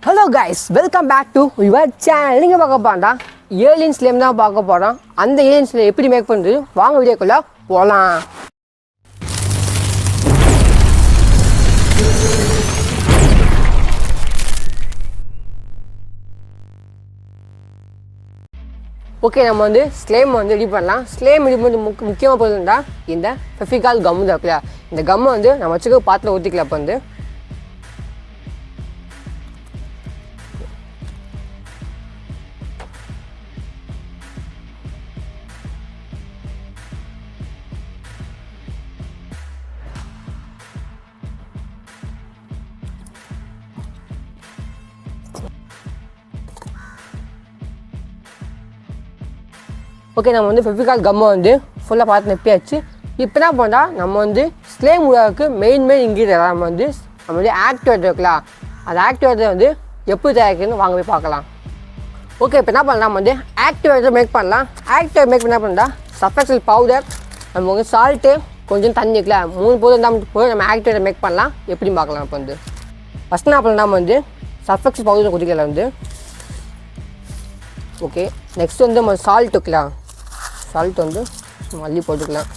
Hello guys, welcome back to your channel. நீங்க பார்க்க போறா ஏலியன் ஸ்லைம் தான் பார்க்க போறோம். அந்த ஏலியன் ஸ்லைம் எப்படி மேக் பண்றது வாங்க வீடியோக்குள்ள போலாம். ஓகே, நம்ம வந்து ஸ்லைம் வந்து ரெடி பண்ணலாம். ஸ்லைம் ரெடி பண்ணி முக்கியமாக போதுண்டா இந்த ஃபெவிகால் கம் இருக்குல்ல, இந்த கம்மை வந்து நம்ம வச்சுக்க பாத்தில் ஊற்றிக்கலாம். இப்போ வந்து ஓகே, நம்ம வந்து ஃபெவிகால் கம்மை வந்து ஃபுல்லாக பார்த்து நெப்பியாச்சு. இப்போ என்ன பண்ணால் நம்ம வந்து ஸ்லைம் உருவாக்கு மெயின் இன்க்ரீடியன்ட் நம்ம வந்து ஆக்டிவேட்டர் இருக்கலாம். அந்த ஆக்டிவேட்டர் வந்து எப்படி தயாரிக்கணும்னு வாங்க போய் பார்க்கலாம். ஓகே, இப்போ என்ன பண்ணலாம், நம்ம வந்து ஆக்டிவேட்டர் மேக் பண்ணலாம். ஆக்டிவேட்டர் மேக் பண்ண பண்ணால் சஃபெக்சல் பவுடர், நம்ம வந்து சால்ட்டு, கொஞ்சம் தண்ணி இருக்கலாம், 3 போதும் தான் போய் நம்ம ஆக்டிவேட்டர் மேக் பண்ணலாம். எப்படின்னு பார்க்கலாம். இப்போ வந்து ஃபஸ்ட் என்ன பண்ணலாம், நம்ம வந்து சஃபெக்சல் பவுடர் குடிக்கலாம் வந்து. ஓகே, நெக்ஸ்ட் வந்து நம்ம சால்ட் வைக்கலாம். சால்ட் வந்து மல்லி போட்டுக்கலாம்.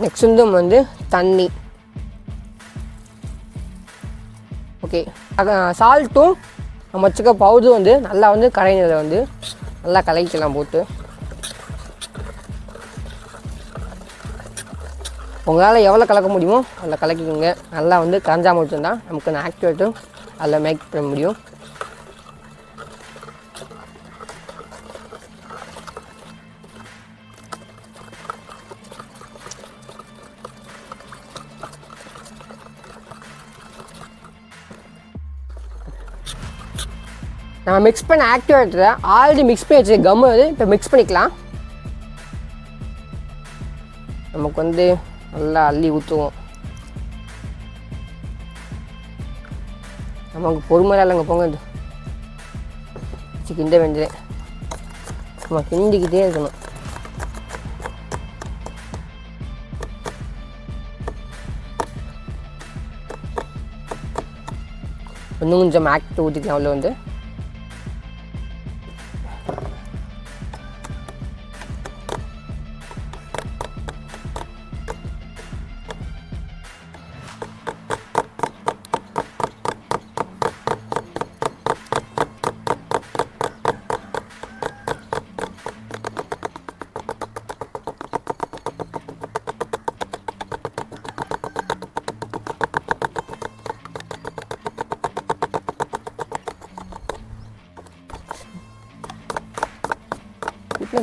நெக்ஸ்ட் வந்து நம்ம வந்து தண்ணி. ஓகே, சால்ட்டும் நம்ம வச்சுக்க பவுடரும் வந்து நல்லா வந்து கரையினதை வந்து நல்லா கலக்கிக்கலாம் போட்டு. உங்களால் எவ்வளோ கலக்க முடியுமோ அதில் கலக்கிக்கோங்க. நல்லா வந்து கரைஞ்சாமல் வச்சுருந்தா நமக்கு அந்த ஆக்டிவேட்டும் அதில் மேக் பண்ண முடியும். நம்ம மிக்ஸ் பண்ண ஆக்டிவேட்டரை ஆல்ரெடி மிக்ஸ் பண்ணி வச்சு கம்மு வந்து இப்போ மிக்ஸ் பண்ணிக்கலாம். நமக்கு வந்து நல்லா அள்ளி ஊற்றுவோம். நமக்கு பொறுமையாக இல்லைங்க, போங்க கிண்ட வேண்டியது. நம்ம கிண்டிக்கிட்டே இருக்கணும். இன்னும் கொஞ்சம் ஆக்டிவ் ஊற்றிக்கலாம். அவ்வளோ வந்து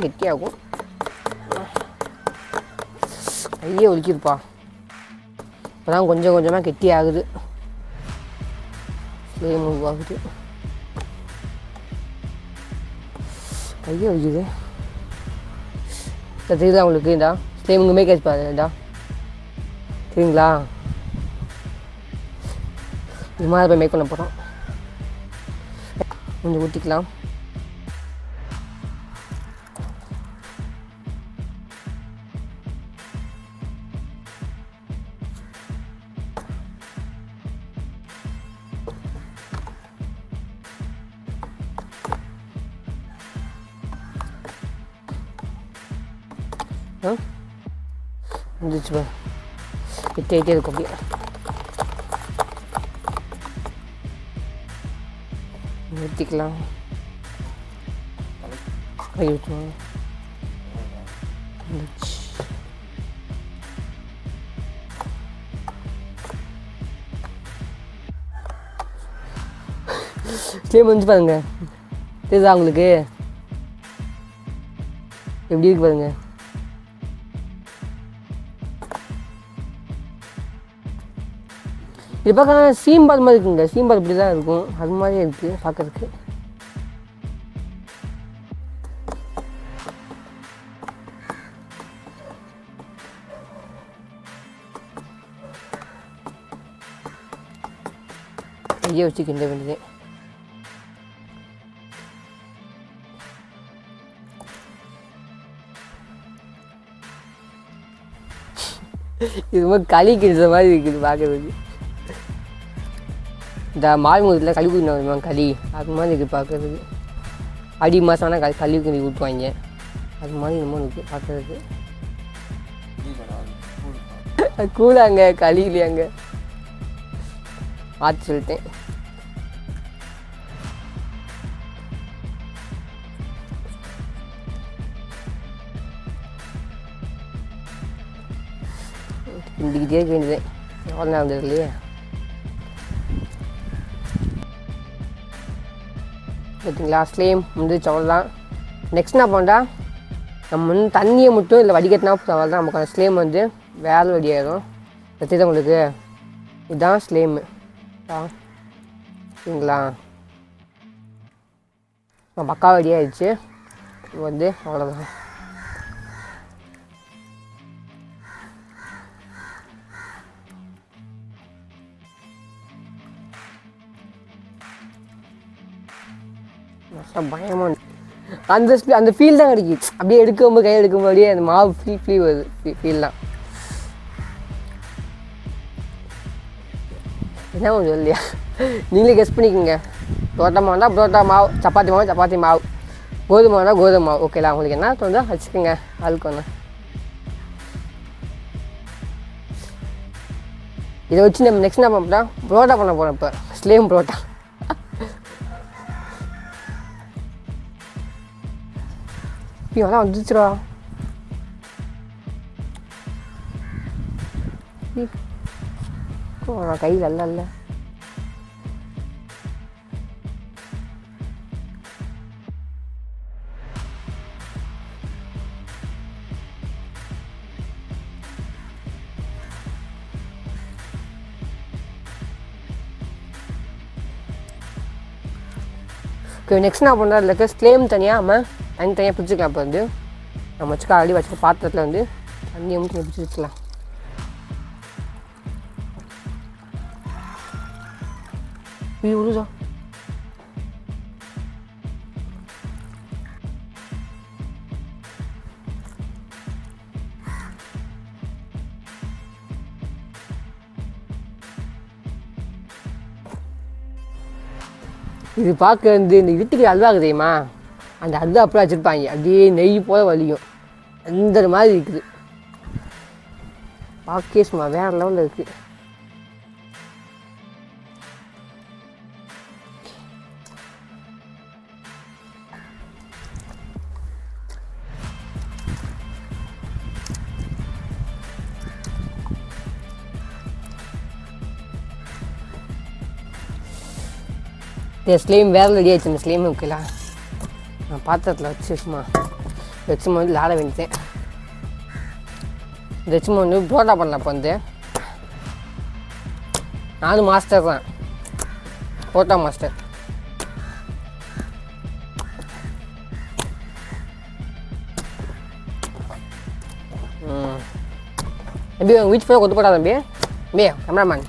கெட்டியாகும். கையே ஒலிக்கிருப்பா. இப்போதான் கொஞ்சம் கொஞ்சமாக கெட்டி ஆகுது, ஸ்லைம் உருவாகுது. கையே ஒலிக்குது. தெரியுதா உங்களுக்கு? இதா ஸ்லைம் உண்மை கேட்ச் பாருடா, சரிங்களா? இது மாதிரி போய் மேக் பண்ண போகிறோம். கொஞ்சம் ஊற்றிக்கலாம். வந்துச்சு பா, எட்டே இருக்கும். அப்படியே ஊற்றிக்கலாம். கை ஊற்றுவோம். ஸ்லைம் வந்து பாருங்க, தெரியுதா உங்களுக்கு? எப்படி இருக்கு பாருங்க. இது பார்க்க சீம்பால் மாதிரி இருக்குங்க. சீம்பால் இப்படி தான் இருக்கும், அது மாதிரியே இருக்குது பார்க்கறதுக்கு. கையை வச்சு கிண்ட வேண்டியது. இது மாதிரி களி கிழிச்ச மாதிரி இருக்குது பார்க்குறதுக்கு. இந்த மால்முகத்தில் களி குடின வருவாங்க களி அது மாதிரி இருக்குது பார்க்குறதுக்கு. அடி மாதம் ஆனால் களி குடி ஊற்றுவாங்க அது மாதிரி என்னமோ இருக்குது பார்க்குறதுக்கு. அது கூடாங்க களி இல்லையாங்க மாற்றி சொல்லிட்டேன். கிண்டிக்கிட்டே இருக்க வேண்டியது எவ்வளோ நேரம் இருந்தது இல்லையே. பார்த்தீங்களா ஸ்லேம் முடிஞ்சிச்சு அவ்வளோதான். நெக்ஸ்ட் என்ன பண்ணா நம்ம வந்து தண்ணியை மட்டும் இல்லை வடிகட்டினா அவ்வளோதான் நமக்கு அந்த ஸ்லேம் வந்து வேலை ரெடியாயிடும். தெரியுது உங்களுக்கு இதுதான் ஸ்லேமு சரிங்களா. பக்கா ரெடி ஆயிடுச்சு. இது வந்து அவ்வளோதான். பயமாக அந்த ஃபீல் தான் கிடைக்கும். அப்படியே எடுக்கும்போது கையில் எடுக்கும்போது அப்படியே அந்த மாவு ஃபீல் வருது. ஃபீல் தான் என்ன கொஞ்சம் இல்லையா நீங்களே கெஸ் பண்ணிக்கோங்க. புரோட்டா மாவுனா புரோட்டா மாவு, சப்பாத்தி மாவு சப்பாத்தி மாவு, கோதுமை மாவுனா கோதுமை மாவு. ஓகேலா உங்களுக்கு என்ன தோணுதோ வச்சுக்கோங்க. அதுக்கு ஒன்று இதை வச்சு நம்ம நெக்ஸ்ட் என்ன பண்ண புரோட்டா பண்ண போகிறோம். இப்போ ஸ்லேம் புரோட்டா அதான் வந்துச்சுடா. கையில் அல்ல இல்லை நெக்ஸ்ட் நான் பண்ணுறேன். இல்லை ஸ்லேம் தனியாக நம்ம தனியாக பிடிச்சிக்கலாம். இப்போ வந்து நம்ம வச்சுக்க ஆல்ரெடி வச்சுக்க பாத்திரத்தில் வந்து தண்ணியை மட்டும் பிடிச்சி வச்சுக்கலாம். விழுதா இது பார்க்க வந்து இந்த வீட்டுக்கு அல்வாக்கு தெரியுமா அந்த அல்வா அப்படியே வச்சுருப்பாங்க. அப்படியே நெய் போல வலியும் அந்த மாதிரி இருக்குது. பார்க்கவே சும்மா வேறு லெவலில் இருக்குது. இந்த ஸ்லீம் வேறு ரெடி ஆயிடுச்சு. இந்த ஸ்லீம் ஓகேலா நான் பாத்திரத்தில் வச்சு சும்மா வந்து லாட வேண்டியேன். இந்த சும்மா வந்து புரோட்டா பண்ணலாம். இப்போ வந்து நானும் மாஸ்டர் தான், புரோட்டா மாஸ்டர். தம்பி உங்கள் வீட்டு போய் கொத்து போட்டா தம்பி கேமராமேன்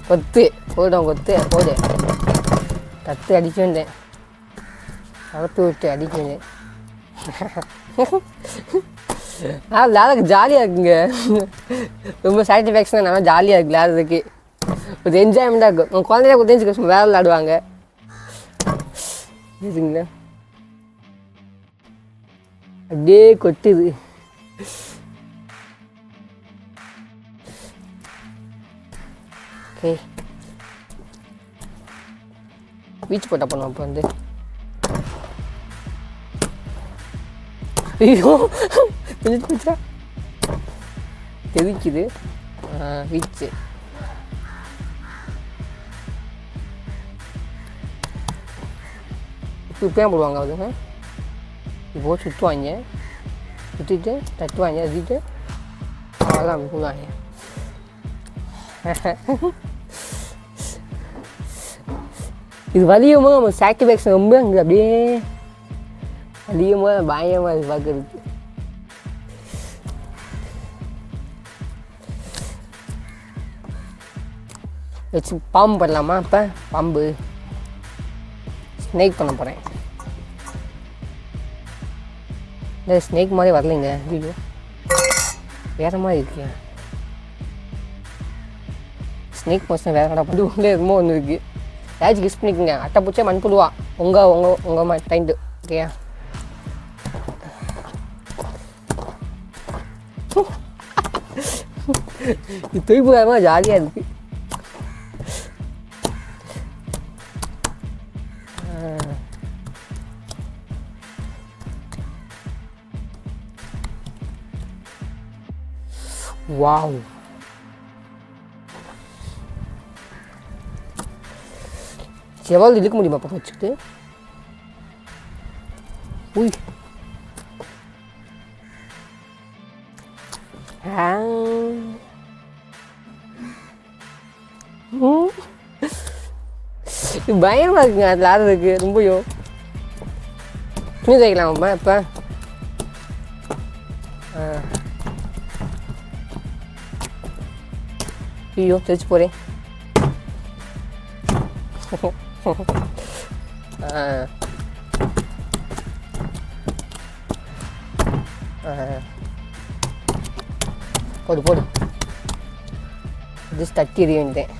கொத்து போயிடும். கொத்து போடு கத்து அடிச்சு வந்தேன். கலத்து விட்டு அடிச்சு வந்தேன். விளையாடுறதுக்கு ஜாலியாக இருக்குங்க. ரொம்ப சாட்டிஸ்ஃபேக்ஷனாக நல்லா ஜாலியாக இருக்குது விளையாடுறதுக்கு. ஒரு என்ஜாய்மெண்ட்டாக இருக்கும். உங்கள் குழந்தைய தெரிஞ்சுக்க சும்மா வேலை விளையாடுவாங்க இதுங்களா. அப்படியே கொட்டுது. ஓகே பீச் போட்டா பண்ணுவோம். இப்போ வந்து ஐயோ பிடிச்சா தெரிக்குது. பீச்சு இப்படியா போடுவாங்க. அதுங்க இப்போ சுற்றுவாங்க, சுற்றிட்டு தட்டுவாங்க, அதிட்டு அதெல்லாம் போடுவாங்க. இது வலியுமோ நம்ம சாட்டிஸ்ஃபேக்ஷன் ரொம்ப அங்கே அப்படியே வலியுமோ பயமாக இது பார்க்குறதுக்கு. வச்சு பாம்பு பண்ணலாமா? இப்போ பாம்பு ஸ்னேக் பண்ண போகிறேன். இல்லை ஸ்னேக் மாதிரி வரலைங்க. ஐயோ வேறு மாதிரி இருக்கேன். ஸ்னேக் மோஷன் வேறு கடை பண்ணி உள்ளே ரொம்ப ஒன்று இருக்குது. ஏதாச்சும் கிஸ் பண்ணிக்கோங்க. அட்டை பூச்சே மண் புடுவா உங்கள் டைண்டு. ஓகேயா? இது தொய்ப்புக்காரமாக ஜாலியாக இருக்குது. வாவ், செவல் இழுக்க முடியுமா பக்கம் வச்சுக்கிட்டு? உய், இது பயமாக இருக்குங்க. அதில் ஆடுறதுக்கு ரொம்பயோ. துணி தைக்கலாமா இப்போ? ஐயோ தைச்சு போகிறேன். போடு போடு. ஜஸ்ட் தட்டி எறிவேன்ட்டேன்.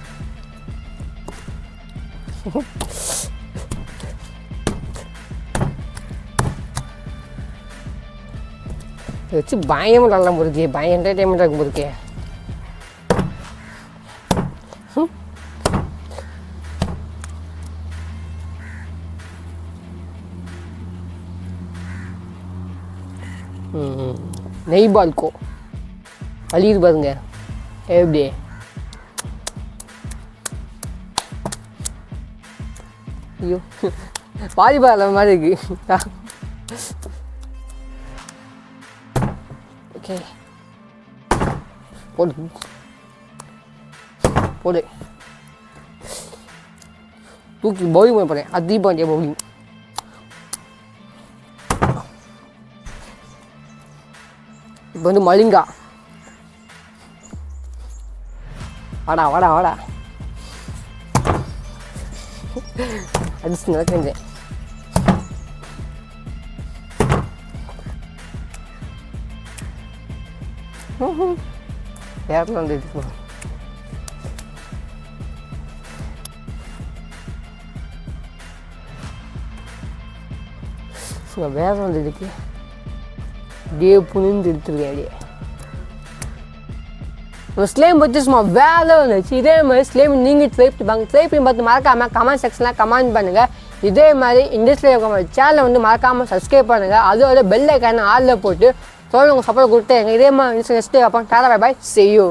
வச்சு பயமாக நல்லா போயிருக்கே. பயம் என்டர்டைன்மெண்ட்டாக இருக்கும் போயிருக்கே. நெய் பால்கோ வலியுது பாருங்க. எப்படி ஐயோ வாலிபால் மாதிரி இருக்கு. ஓகே போடு போடு. தூக்கி பவுலிங் பண்ண போகிறேன். அது தீபாவளியா பவுலிங். இப்போ வந்து மலிங்கா. வாடா வாடா வாடா. அடிச்சு நடக்கிறேன். வேறு வந்து வேறு வந்து இருக்கு. அப்படியே புனிந்து எடுத்துருக்கேன். அப்படியே நம்ம ஸ்லேம் பற்றி சும்மா வேலை வந்துச்சு. இதே மாதிரி ஸ்லேம் நீங்கள் ட்ரை பண்ணிப்பாங்க. ட்ரை பண்ணி பார்த்து மறக்காமல் கமெண்ட் செக்ஷனில் கமெண்ட் பண்ணுங்கள். இதே மாதிரி இண்டஸ்ட்ரியல் சேனலை வந்து மறக்காமல் சப்ஸ்கிரைப் பண்ணுங்கள். அதோட பெல் ஐக்கான ஆளில் போட்டு தொடர்ந்து உங்கள் சப்போர்ட் கொடுத்து இதே மாதிரி நெக்ஸ்ட் அப்போ tata bye bye see you.